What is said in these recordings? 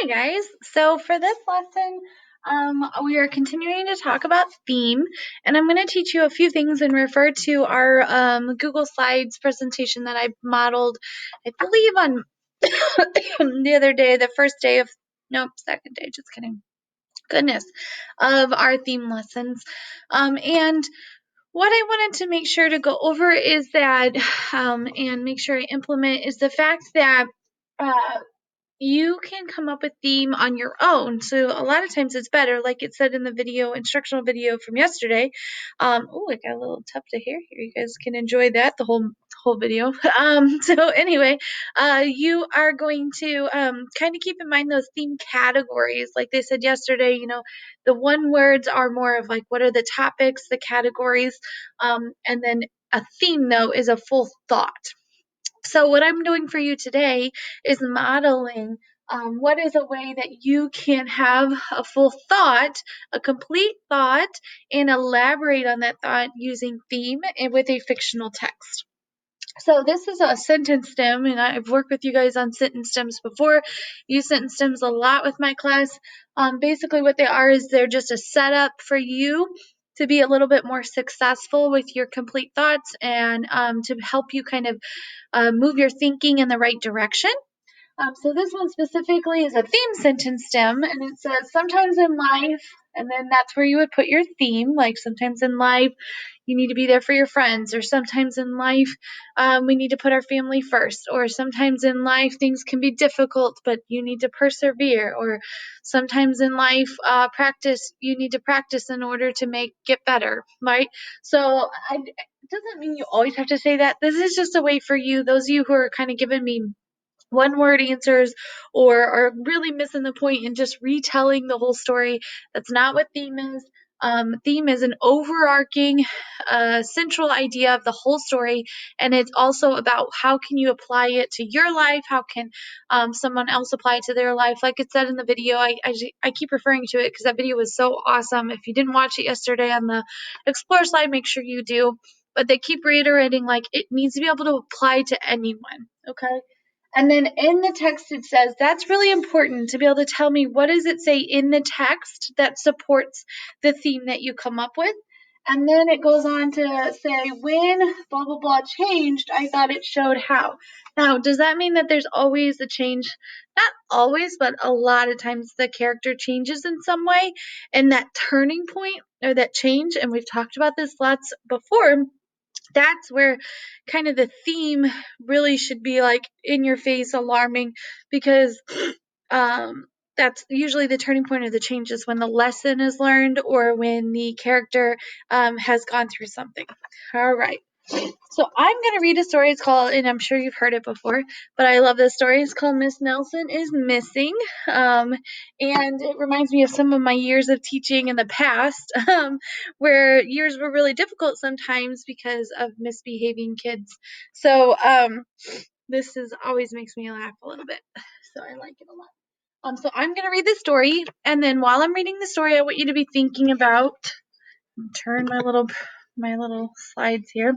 Hi guys. So for this lesson, we are continuing to talk about theme, and I'm going to teach you a few things and refer to our Google Slides presentation that I modeled, I believe on the other day, the first day of, nope, second day, just kidding. Goodness, of our theme lessons. And what I wanted to make sure to go over is that, and make sure I implement is the fact that uh, you can come up with theme on your own. So a lot of times it's better, like it said in the instructional video from yesterday. Oh, I got a little tuft of hair here. You guys can enjoy that the whole video. So anyway, you are going to kind of keep in mind those theme categories. Like they said yesterday, the one words are more of like what are the topics, the categories, and then a theme though is a full thought. So what I'm doing for you today is modeling what is a way that you can have a full thought, a complete thought, and elaborate on that thought using theme and with a fictional text. So this is a sentence stem, and I've worked with you guys on sentence stems before. Use sentence stems a lot with my class. Basically what they are is they're just a setup for you to be a little bit more successful with your complete thoughts and to help you kind of move your thinking in the right direction. So this one specifically is a theme sentence stem, and it says sometimes in life, and then that's where you would put your theme, like sometimes in life you need to be there for your friends, or sometimes in life we need to put our family first, or sometimes in life things can be difficult, but you need to persevere, or sometimes in life you need to practice in order to get better, right? So it doesn't mean you always have to say that. This is just a way for you, those of you who are kind of giving me one word answers or are really missing the point and just retelling the whole story. That's not what theme is. Theme is an overarching central idea of the whole story, and it's also about how can you apply it to your life, how can someone else apply it to their life. Like it said in the video, I keep referring to it because that video was so awesome. If you didn't watch it yesterday on the Explore slide, make sure you do. But they keep reiterating like it needs to be able to apply to anyone, okay? And then in the text, it says that's really important to be able to tell me what does it say in the text that supports the theme that you come up with. And then it goes on to say when blah, blah, blah changed, I thought it showed how. Now, does that mean that there's always a change? Not always, but a lot of times the character changes in some way. And that turning point or that change, and we've talked about this lots before, that's where kind of the theme really should be like in your face, alarming, because that's usually the turning point of the change is when the lesson is learned or when the character has gone through something. All right. So I'm going to read a story. It's called, and I'm sure you've heard it before, but I love this story. It's called Miss Nelson is Missing. And it reminds me of some of my years of teaching in the past, where years were really difficult sometimes because of misbehaving kids. So this is always makes me laugh a little bit. So I like it a lot. So I'm going to read the story, and then while I'm reading the story, I want you to be thinking about, turn my little slides here.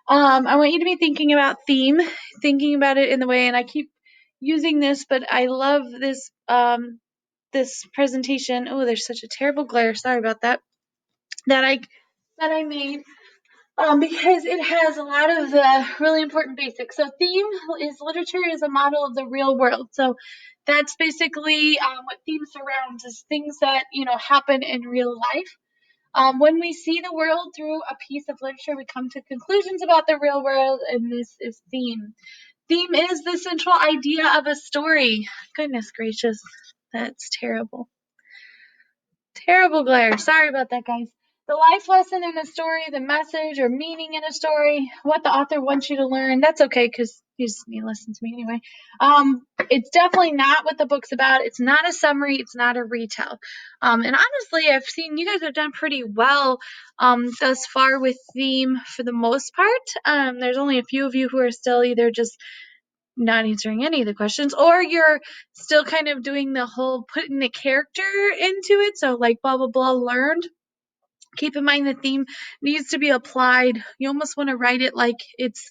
I want you to be thinking about theme, thinking about it in the way, and I keep using this, but I love this presentation. Oh, there's such a terrible glare. Sorry about that. That I made because it has a lot of the really important basics. So theme is literature is a model of the real world. So that's basically what theme surrounds is things that happen in real life. When we see the world through a piece of literature, we come to conclusions about the real world, and this is theme. Theme is the central idea of a story. Goodness gracious, that's terrible. Terrible glare. Sorry about that, guys. The life lesson in a story, the message or meaning in a story, what the author wants you to learn. That's okay because you just need to listen to me anyway. It's definitely not what the book's about. It's not a summary. It's not a retell. And honestly, I've seen you guys have done pretty well thus far with theme for the most part. There's only a few of you who are still either just not answering any of the questions, or you're still kind of doing the whole putting the character into it. So like blah, blah, blah learned. Keep in mind the theme needs to be applied. You almost want to write it like it's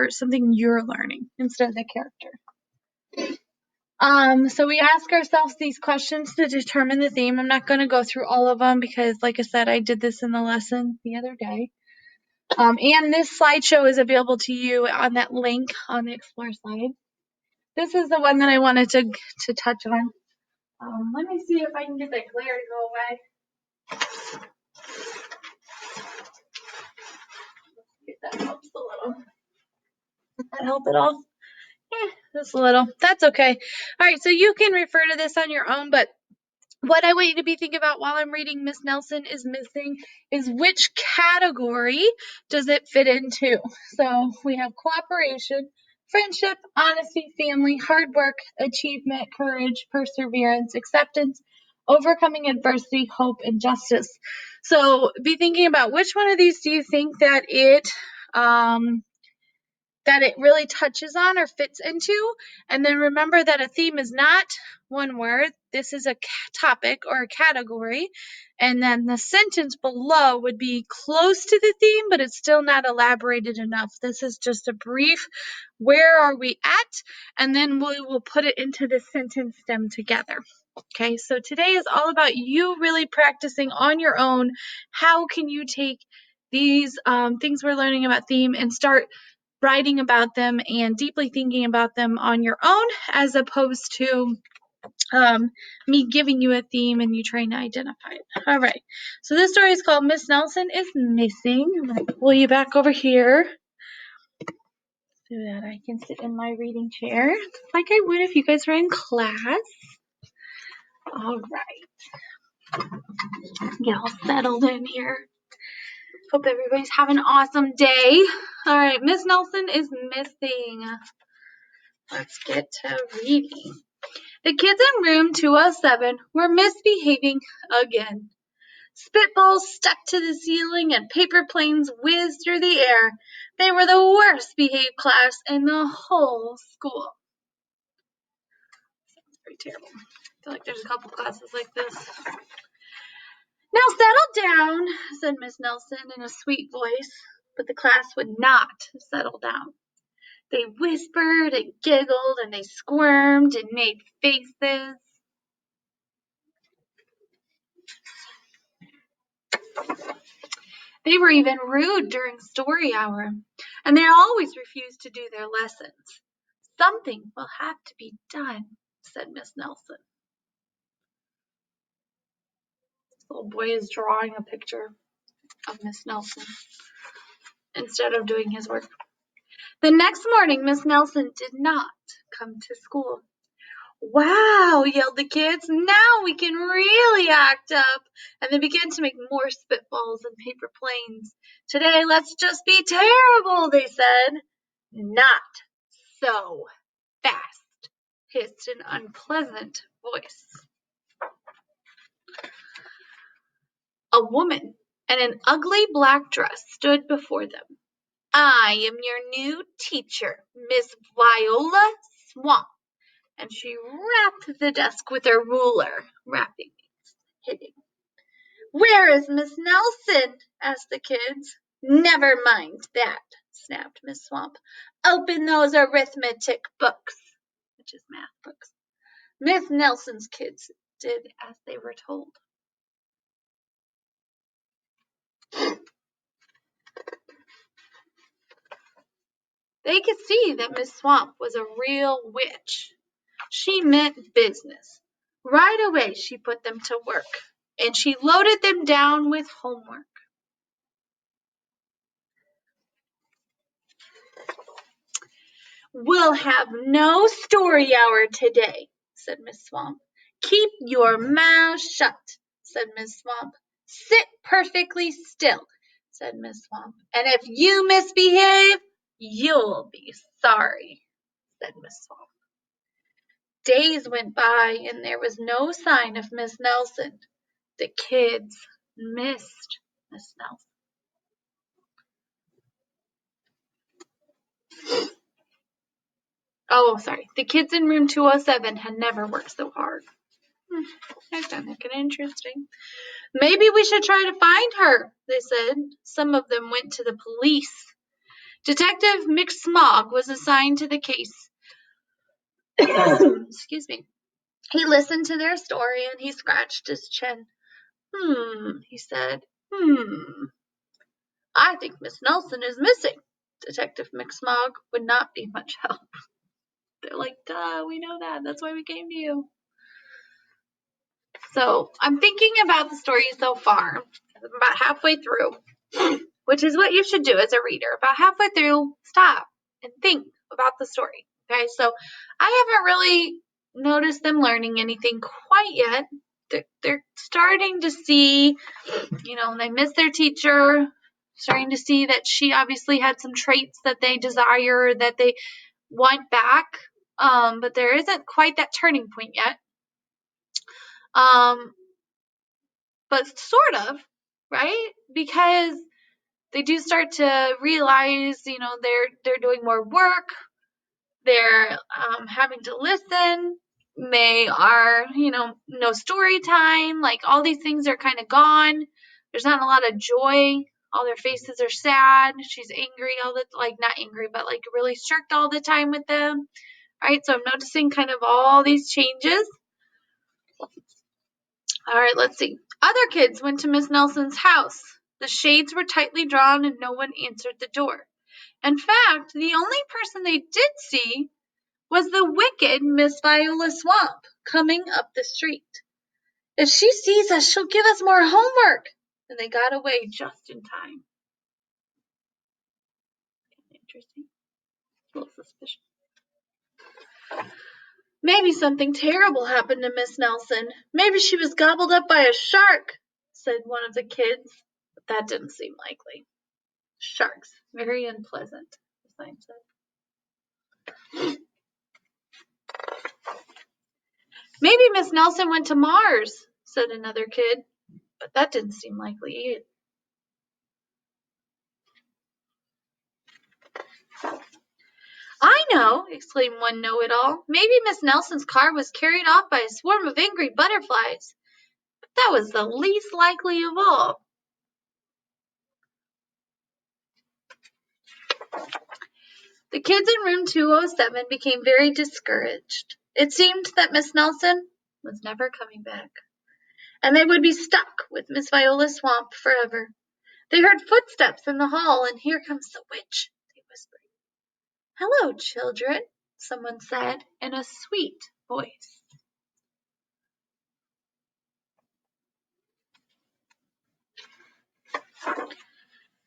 something you're learning instead of the character. So we ask ourselves these questions to determine the theme. I'm not going to go through all of them because, like I said, I did this in the lesson the other day. And this slideshow is available to you on that link on the Explore slide. This is the one that I wanted to touch on. Let me see if I can get that glare to go away. If that helps a little. Does that help at all? Just a little. That's okay. All right, so you can refer to this on your own, but what I want you to be thinking about while I'm reading Miss Nelson is missing is which category does it fit into? So we have cooperation, friendship, honesty, family, hard work, achievement, courage, perseverance, acceptance, overcoming adversity, hope, and justice. So be thinking about which one of these do you think that it really touches on or fits into. And then remember that a theme is not one word. This is a topic or a category. And then the sentence below would be close to the theme, but it's still not elaborated enough. This is just a brief, where are we at? And then we will put it into the sentence stem together. Okay, so today is all about you really practicing on your own. How can you take these things we're learning about theme and start writing about them and deeply thinking about them on your own, as opposed to me giving you a theme and you trying to identify it. All right, so this story is called Miss Nelson is Missing. I'm going to pull you back over here so that I can sit in my reading chair like I would if you guys were in class. All right, get all settled in here. Hope everybody's having an awesome day. All right, Miss Nelson is missing. Let's get to reading. The kids in room 207 were misbehaving again. Spitballs stuck to the ceiling and paper planes whizzed through the air. They were the worst behaved class in the whole school. Sounds pretty terrible. I feel like there's a couple classes like this. Now settle down, said Miss Nelson in a sweet voice, but the class would not settle down. They whispered and giggled and they squirmed and made faces. They were even rude during story hour, and they always refused to do their lessons. Something will have to be done, said Miss Nelson. This little boy is drawing a picture of Miss Nelson instead of doing his work. The next morning, Miss Nelson did not come to school. Wow, yelled the kids. Now we can really act up. And they began to make more spitballs and paper planes. Today, let's just be terrible, they said. Not so fast, hissed an unpleasant voice. A woman in an ugly black dress stood before them. I am your new teacher, Miss Viola Swamp. And she rapped the desk with her ruler. Rapping means hitting. Where is Miss Nelson? Asked the kids. Never mind that, snapped Miss Swamp. Open those arithmetic books, which is math books. Miss Nelson's kids did as they were told. They could see that Miss Swamp was a real witch. She meant business. Right away she put them to work, and she loaded them down with homework. We'll have no story hour today, said Miss Swamp. Keep your mouth shut, said Miss Swamp. Sit perfectly still, said Miss Swamp. And if you misbehave, you'll be sorry, said Miss Swamp. Days went by and there was no sign of Miss Nelson. The kids missed Miss Nelson. Oh, sorry. The kids in room 207 had never worked so hard. I found that kind of interesting. Maybe we should try to find her, they said. Some of them went to the police. Detective McSmog was assigned to the case. Excuse me. He listened to their story and he scratched his chin. He said. I think Miss Nelson is missing. Detective McSmog would not be much help. They're like, duh, we know that. That's why we came to you. So I'm thinking about the story so far. I'm about halfway through, which is what you should do as a reader. About halfway through, stop and think about the story. Okay, so I haven't really noticed them learning anything quite yet. They're starting to see, they miss their teacher, starting to see that she obviously had some traits that they desire, that they want back, but there isn't quite that turning point yet. But sort of, right? Because they do start to realize, they're doing more work. They're having to listen. They are, no story time. Like all these things are kind of gone. There's not a lot of joy. All their faces are sad. She's angry not angry, but like really strict all the time with them. Right? So I'm noticing kind of all these changes. All right, let's see. Other kids went to Miss Nelson's house. The shades were tightly drawn and no one answered the door. In fact, the only person they did see was the wicked Miss Viola Swamp coming up the street. If she sees us, she'll give us more homework. And they got away just in time. Interesting. A little suspicious. Maybe something terrible happened to Miss Nelson. Maybe she was gobbled up by a shark, said one of the kids. But that didn't seem likely. Sharks, very unpleasant, the sign said. Maybe Miss Nelson went to Mars, said another kid. But that didn't seem likely either. I know, exclaimed one know-it-all. Maybe Miss Nelson's car was carried off by a swarm of angry butterflies. But that was the least likely of all. The kids in room 207 became very discouraged. It seemed that Miss Nelson was never coming back, and they would be stuck with Miss Viola Swamp forever. They heard footsteps in the hall, and here comes the witch, they whispered. Hello, children, someone said in a sweet voice.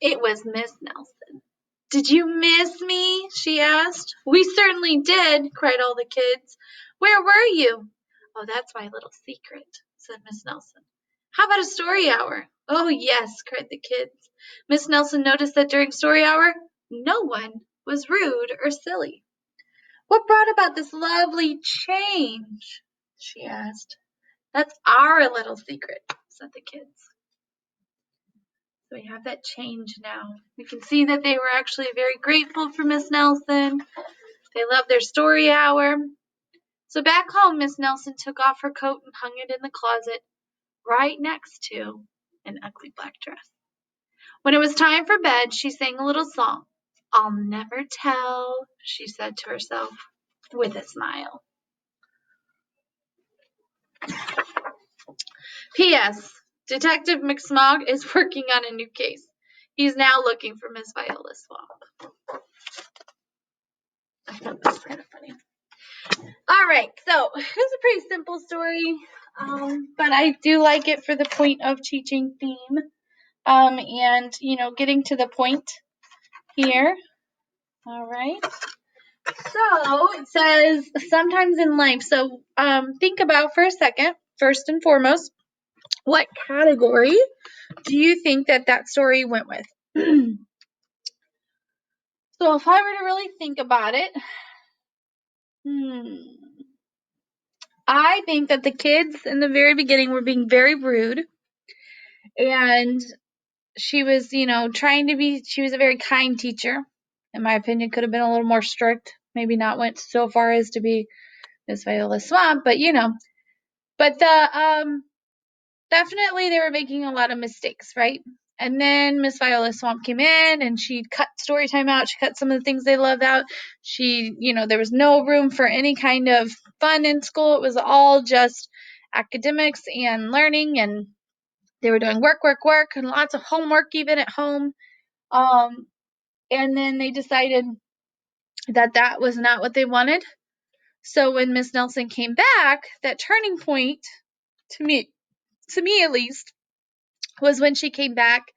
It was Miss Nelson. Did you miss me? She asked. We certainly did, cried all the kids. Where were you? Oh, that's my little secret, said Miss Nelson. How about a story hour? Oh, yes, cried the kids. Miss Nelson noticed that during story hour, no one was rude or silly. What brought about this lovely change? She asked. That's our little secret, said the kids. So we have that change now. We can see that they were actually very grateful for Miss Nelson. They loved their story hour. So back home, Miss Nelson took off her coat and hung it in the closet right next to an ugly black dress. When it was time for bed, she sang a little song. I'll never tell, she said to herself with a smile. P.S. Detective McSmog is working on a new case. He's now looking for Miss Viola Swamp. I thought that was kind of funny. All right, so it's a pretty simple story, but I do like it for the point of teaching theme, and getting to the point here. All right. So it says sometimes in life. So think about for a second, first and foremost, what category do you think that story went with? So if I were to really think about it, I think that the kids in the very beginning were being very rude, and she was, she was a very kind teacher. In my opinion, could have been a little more strict, maybe not went so far as to be Miss Viola Swamp, but but definitely they were making a lot of mistakes, right? And then Miss Viola Swamp came in and she cut story time out. She cut some of the things they loved out. There was no room for any kind of fun in school. It was all just academics and learning, and they were doing work, work, work, and lots of homework even at home. And then they decided that that was not what they wanted. So when Miss Nelson came back, that turning point to me at least, was when she came back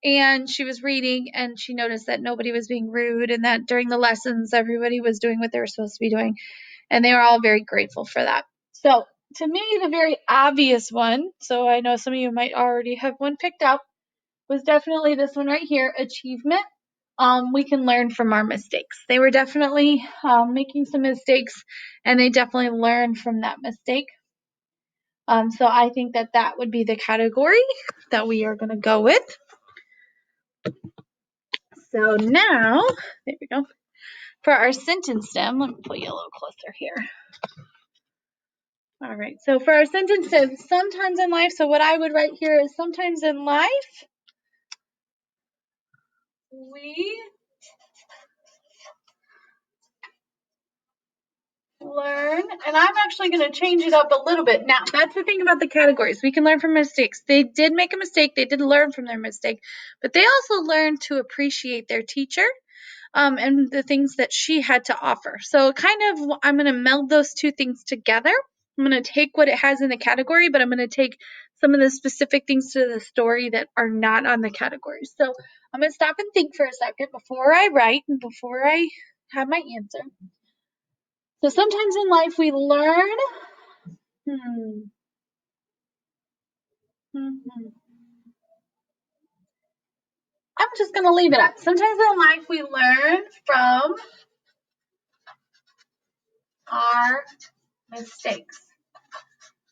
and she was reading and she noticed that nobody was being rude and that during the lessons everybody was doing what they were supposed to be doing, and they were all very grateful for that. So to me, the very obvious one, so I know some of you might already have one picked out, was definitely this one right here, achievement. We can learn from our mistakes. They were definitely making some mistakes, and they definitely learned from that mistake. So I think that that would be the category that we are going to go with. So now, there we go. For our sentence stem, let me pull you a little closer here. All right, so for our sentence stem, sometimes in life, so what I would write here is sometimes in life, we learn, and I'm actually going to change it up a little bit. Now, that's the thing about the categories. We can learn from mistakes. They did make a mistake. They did learn from their mistake, but they also learned to appreciate their teacher and the things that she had to offer. So I'm going to meld those two things together. I'm going to take what it has in the category, but I'm going to take some of the specific things to the story that are not on the category. So I'm going to stop and think for a second before I write and before I have my answer. So sometimes in life we learn. I'm just going to leave it at. Sometimes in life we learn from our mistakes.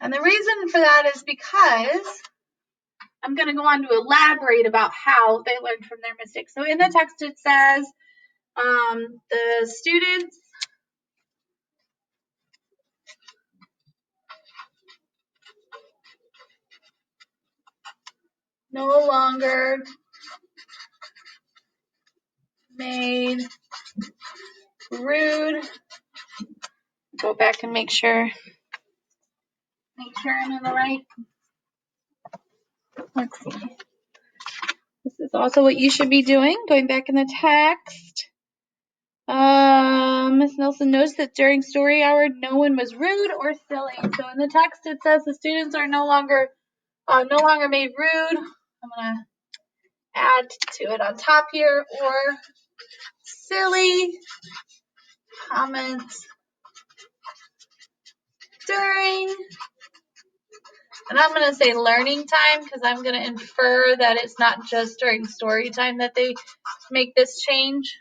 And the reason for that is because I'm going to go on to elaborate about how they learned from their mistakes. So in the text it says the students no longer made rude. Go back and make sure I'm in the right. Let's see. This is also what you should be doing. Going back in the text. Miss Nelson notes that during story hour, no one was rude or silly. So in the text, it says the students are no longer made rude. I'm gonna add to it on top here, or silly comments during. And I'm gonna say learning time because I'm gonna infer that it's not just during story time that they make this change.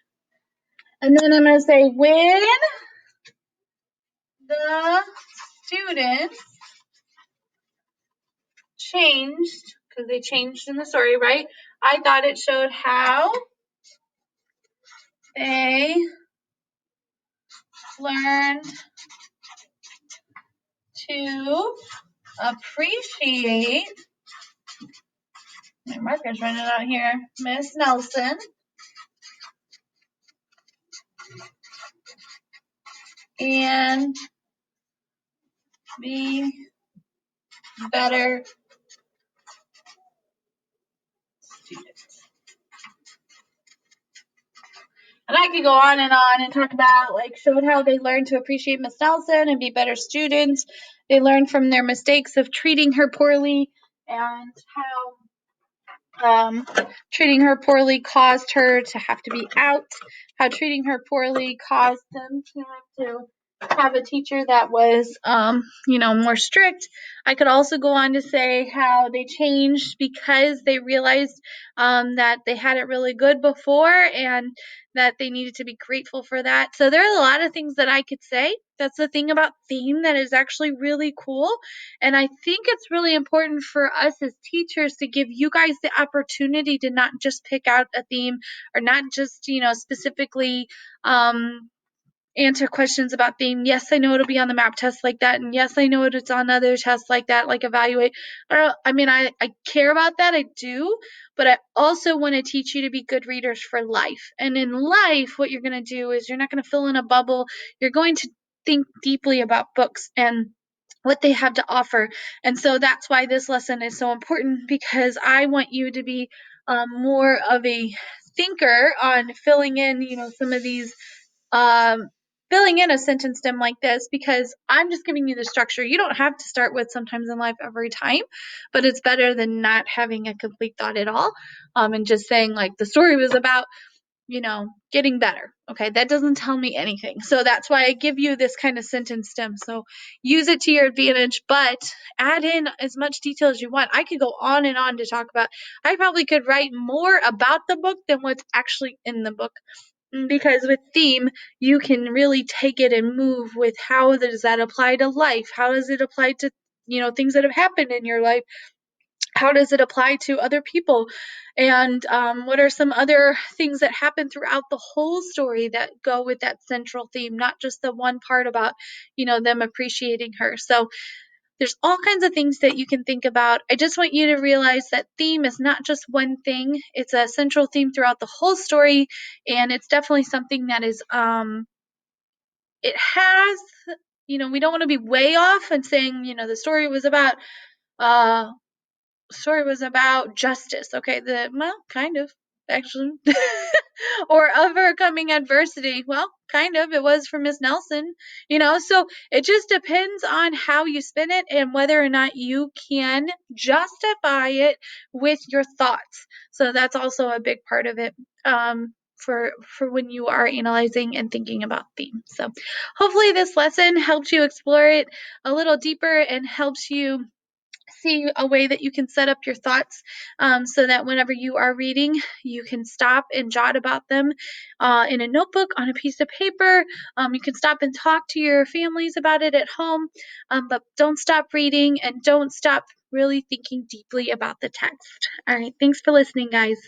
And then I'm gonna say when the students changed, because they changed in the story, right? I thought it showed how they learned to appreciate, my marker's running out here, Miss Nelson, and be better students. And I could go on and talk about, showed how they learned to appreciate Miss Nelson and be better students. They learned from their mistakes of treating her poorly, and how treating her poorly caused her to have to be out, how treating her poorly caused them to have a teacher that was, more strict. I could also go on to say how they changed because they realized that they had it really good before and that they needed to be grateful for that. So there are a lot of things that I could say. That's the thing about theme that is actually really cool. And I think it's really important for us as teachers to give you guys the opportunity to not just pick out a theme or not just, specifically answer questions about theme. Yes, I know it'll be on the map test like that, and yes, I know it's on other tests like that, like evaluate. I care about that, I do, but I also want to teach you to be good readers for life. And in life, what you're going to do is you're not going to fill in a bubble. You're going to think deeply about books and what they have to offer. And so that's why this lesson is so important, because I want you to be more of a thinker on filling in, some of these um, filling in a sentence stem like this, because I'm just giving you the structure. You don't have to start with sometimes in life every time, but it's better than not having a complete thought at all, and just saying like the story was about, getting better. Okay, that doesn't tell me anything. So that's why I give you this kind of sentence stem. So use it to your advantage, but add in as much detail as you want. I could go on and on to talk about, I probably could write more about the book than what's actually in the book, because with theme you can really take it and move with how does that apply to life, how does it apply to things that have happened in your life, how does it apply to other people, and what are some other things that happen throughout the whole story that go with that central theme, not just the one part about them appreciating her. So there's all kinds of things that you can think about. I just want you to realize that theme is not just one thing. It's a central theme throughout the whole story, and it's definitely something that is it has, we don't want to be way off and saying, the uh story was about justice. Okay, well, kind of, actually. Or overcoming adversity. Well, kind of. It was for Miss Nelson. So it just depends on how you spin it and whether or not you can justify it with your thoughts. So that's also a big part of it. For when you are analyzing and thinking about theme. So hopefully this lesson helps you explore it a little deeper and helps you see a way that you can set up your thoughts, so that whenever you are reading, you can stop and jot about them in a notebook, on a piece of paper. You can stop and talk to your families about it at home, but don't stop reading and don't stop really thinking deeply about the text. All right, thanks for listening, guys.